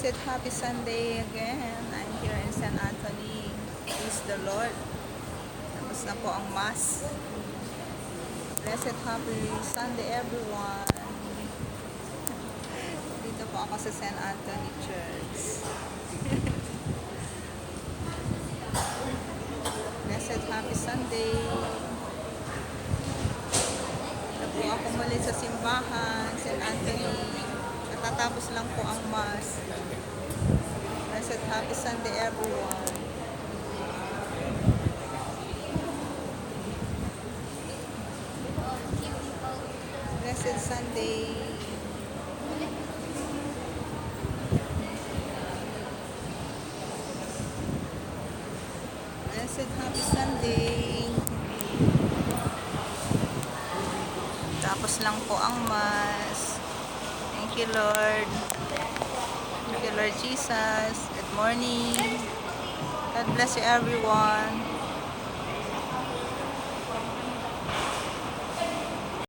Blessed happy Sunday again. I'm here in San Anthony. Praise the Lord. Tapos na po ang Mass. Blessed happy Sunday everyone. Dito po ako sa San Anthony Church. Blessed happy Sunday. Dito po ako muli sa simbahan, San Anthony. Natatapos lang po ang Mass. Blessed happy Sunday everyone. Blessed Sunday. Blessed happy Sunday. Tapos lang po ang Mass. Thank you, Lord. Thank you, Lord Jesus. Good morning. God bless you, everyone.